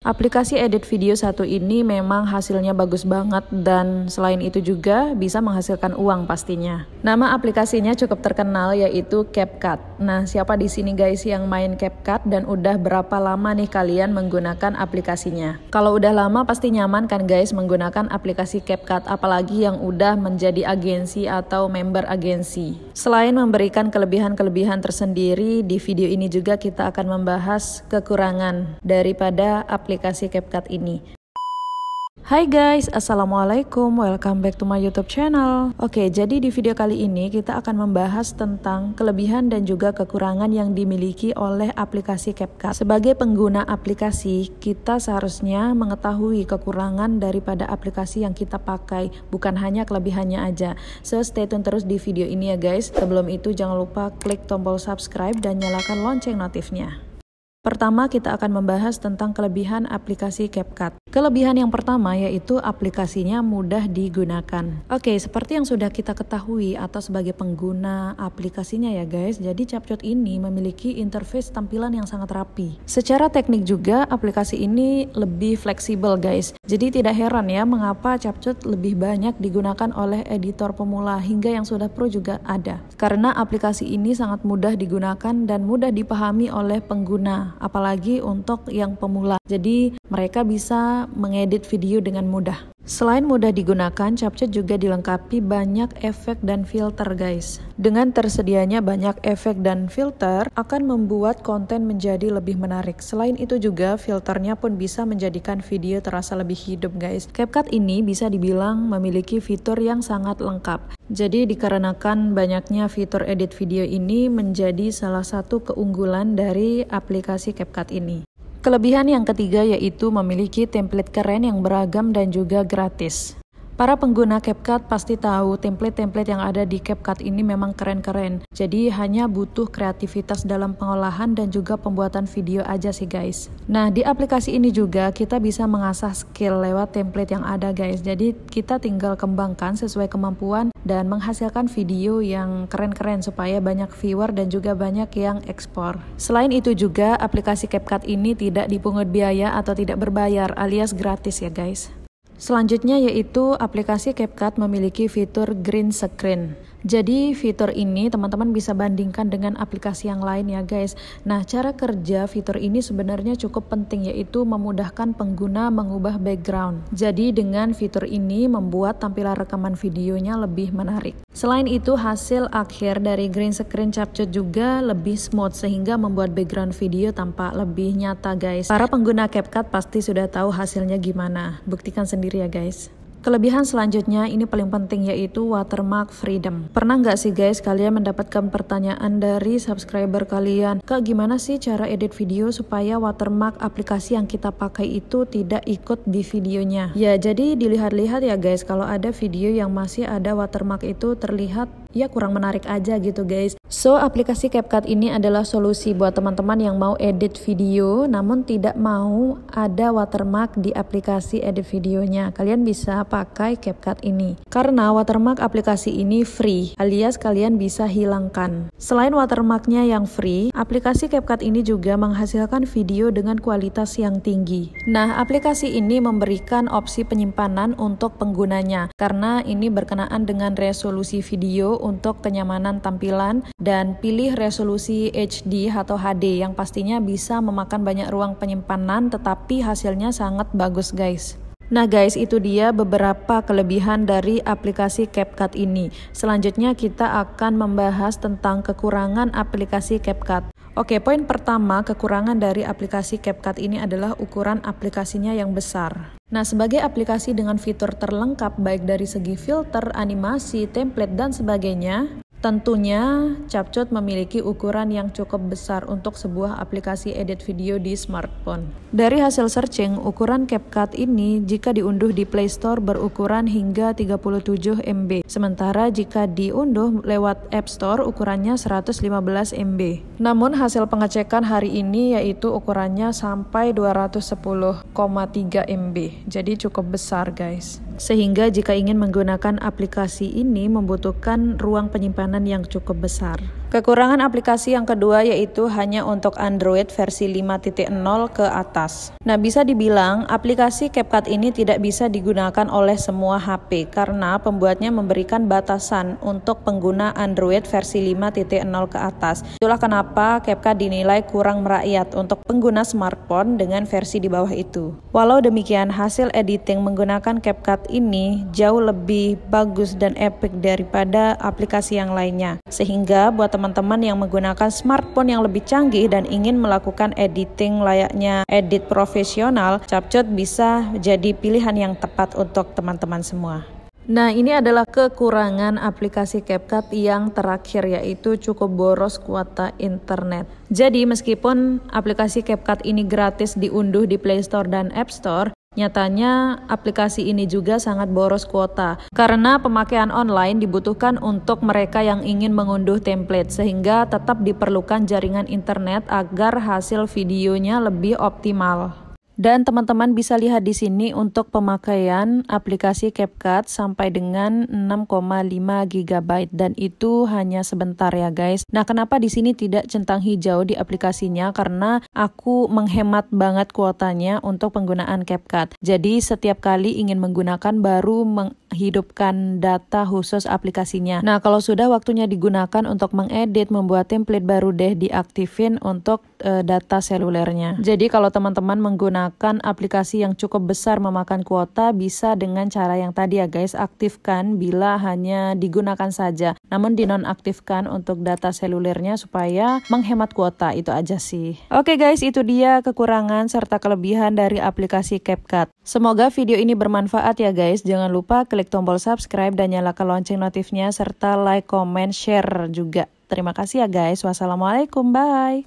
Aplikasi edit video satu ini memang hasilnya bagus banget dan selain itu juga bisa menghasilkan uang pastinya. Nama aplikasinya cukup terkenal yaitu CapCut. Nah, siapa di sini guys yang main CapCut dan udah berapa lama nih kalian menggunakan aplikasinya? Kalau udah lama pasti nyaman kan guys menggunakan aplikasi CapCut, apalagi yang udah menjadi agensi atau member agensi. Selain memberikan kelebihan-kelebihan tersendiri, di video ini juga kita akan membahas kekurangan daripada aplikasi CapCut ini. Hai guys, assalamualaikum, welcome back to my YouTube channel. Oke, jadi di video kali ini kita akan membahas tentang kelebihan dan juga kekurangan yang dimiliki oleh aplikasi CapCut. Sebagai pengguna aplikasi, kita seharusnya mengetahui kekurangan daripada aplikasi yang kita pakai, bukan hanya kelebihannya aja. So stay tune terus di video ini ya guys. Sebelum itu jangan lupa klik tombol subscribe dan nyalakan lonceng notifnya. Pertama, kita akan membahas tentang kelebihan aplikasi CapCut. Kelebihan yang pertama yaitu aplikasinya mudah digunakan. Oke, seperti yang sudah kita ketahui atau sebagai pengguna aplikasinya ya guys, jadi CapCut ini memiliki interface tampilan yang sangat rapi. Secara teknik juga aplikasi ini lebih fleksibel guys. Jadi tidak heran ya mengapa CapCut lebih banyak digunakan oleh editor pemula hingga yang sudah pro juga ada. Karena aplikasi ini sangat mudah digunakan dan mudah dipahami oleh pengguna, apalagi untuk yang pemula. Jadi mereka bisa mengedit video dengan mudah. Selain mudah digunakan, CapCut juga dilengkapi banyak efek dan filter guys. Dengan tersedianya banyak efek dan filter akan membuat konten menjadi lebih menarik. Selain itu juga filternya pun bisa menjadikan video terasa lebih hidup guys. CapCut ini bisa dibilang memiliki fitur yang sangat lengkap. Jadi dikarenakan banyaknya fitur edit video ini menjadi salah satu keunggulan dari aplikasi CapCut ini. Kelebihan yang ketiga yaitu memiliki template keren yang beragam dan juga gratis. Para pengguna CapCut pasti tahu template-template yang ada di CapCut ini memang keren-keren. Jadi hanya butuh kreativitas dalam pengolahan dan juga pembuatan video aja sih guys. Nah, di aplikasi ini juga kita bisa mengasah skill lewat template yang ada guys. Jadi kita tinggal kembangkan sesuai kemampuan dan menghasilkan video yang keren-keren supaya banyak viewer dan juga banyak yang ekspor. Selain itu juga aplikasi CapCut ini tidak dipungut biaya atau tidak berbayar alias gratis ya guys. Selanjutnya yaitu aplikasi CapCut memiliki fitur green screen. Jadi fitur ini teman-teman bisa bandingkan dengan aplikasi yang lain ya guys. Nah, cara kerja fitur ini sebenarnya cukup penting yaitu memudahkan pengguna mengubah background. Jadi dengan fitur ini membuat tampilan rekaman videonya lebih menarik. Selain itu hasil akhir dari green screen CapCut juga lebih smooth sehingga membuat background video tampak lebih nyata guys. Para pengguna CapCut pasti sudah tahu hasilnya gimana. Buktikan sendiri ya guys. Kelebihan selanjutnya ini paling penting yaitu watermark freedom. Pernah nggak sih guys kalian mendapatkan pertanyaan dari subscriber kalian, Kak gimana sih cara edit video supaya watermark aplikasi yang kita pakai itu tidak ikut di videonya? Ya jadi dilihat-lihat ya guys, kalau ada video yang masih ada watermark itu terlihat ya kurang menarik aja gitu guys. So aplikasi CapCut ini adalah solusi buat teman-teman yang mau edit video namun tidak mau ada watermark di aplikasi edit videonya. Kalian bisa pakai CapCut ini. Karena watermark aplikasi ini free, alias kalian bisa hilangkan. Selain watermarknya yang free, aplikasi CapCut ini juga menghasilkan video dengan kualitas yang tinggi. Nah, aplikasi ini memberikan opsi penyimpanan untuk penggunanya, karena ini berkenaan dengan resolusi video untuk kenyamanan tampilan, dan pilih resolusi HD atau HD yang pastinya bisa memakan banyak ruang penyimpanan, tetapi hasilnya sangat bagus guys. Nah guys, itu dia beberapa kelebihan dari aplikasi CapCut ini. Selanjutnya kita akan membahas tentang kekurangan aplikasi CapCut. Oke, poin pertama kekurangan dari aplikasi CapCut ini adalah ukuran aplikasinya yang besar. Nah, sebagai aplikasi dengan fitur terlengkap baik dari segi filter, animasi, template, dan sebagainya, tentunya CapCut memiliki ukuran yang cukup besar untuk sebuah aplikasi edit video di smartphone. Dari hasil searching, ukuran CapCut ini jika diunduh di Play Store berukuran hingga 37 MB. Sementara jika diunduh lewat App Store ukurannya 115 MB. Namun hasil pengecekan hari ini yaitu ukurannya sampai 210,3 MB. Jadi cukup besar guys. Sehingga jika ingin menggunakan aplikasi ini membutuhkan ruang penyimpanan yang cukup besar. Kekurangan aplikasi yang kedua yaitu hanya untuk Android versi 5.0 ke atas. Nah, bisa dibilang aplikasi CapCut ini tidak bisa digunakan oleh semua HP karena pembuatnya memberikan batasan untuk pengguna Android versi 5.0 ke atas. Itulah kenapa CapCut dinilai kurang merakyat untuk pengguna smartphone dengan versi di bawah itu. Walau demikian, hasil editing menggunakan CapCut ini jauh lebih bagus dan epic daripada aplikasi yang lainnya. Sehingga buat teman-teman yang menggunakan smartphone yang lebih canggih dan ingin melakukan editing layaknya edit profesional, CapCut bisa jadi pilihan yang tepat untuk teman-teman semua. Nah, ini adalah kekurangan aplikasi CapCut yang terakhir, yaitu cukup boros kuota internet. Jadi meskipun aplikasi CapCut ini gratis diunduh di Play Store dan App Store, nyatanya aplikasi ini juga sangat boros kuota karena pemakaian online dibutuhkan untuk mereka yang ingin mengunduh template, sehingga tetap diperlukan jaringan internet agar hasil videonya lebih optimal. Dan teman-teman bisa lihat di sini untuk pemakaian aplikasi CapCut sampai dengan 6,5 GB dan itu hanya sebentar ya guys. Nah, kenapa di sini tidak centang hijau di aplikasinya? Karena aku menghemat banget kuotanya untuk penggunaan CapCut. Jadi setiap kali ingin menggunakan baru menghidupkan data khusus aplikasinya. Nah, kalau sudah waktunya digunakan untuk mengedit, membuat template, baru deh diaktifin untuk data selulernya. Jadi kalau teman-teman menggunakan aplikasi yang cukup besar memakan kuota, bisa dengan cara yang tadi ya guys, aktifkan bila hanya digunakan saja, namun dinonaktifkan untuk data selulernya supaya menghemat kuota. Itu aja sih. Oke guys, itu dia kekurangan serta kelebihan dari aplikasi CapCut. Semoga video ini bermanfaat ya guys. Jangan lupa klik tombol subscribe dan nyalakan lonceng notifnya serta like, comment, share juga. Terima kasih ya guys. Wassalamualaikum, bye.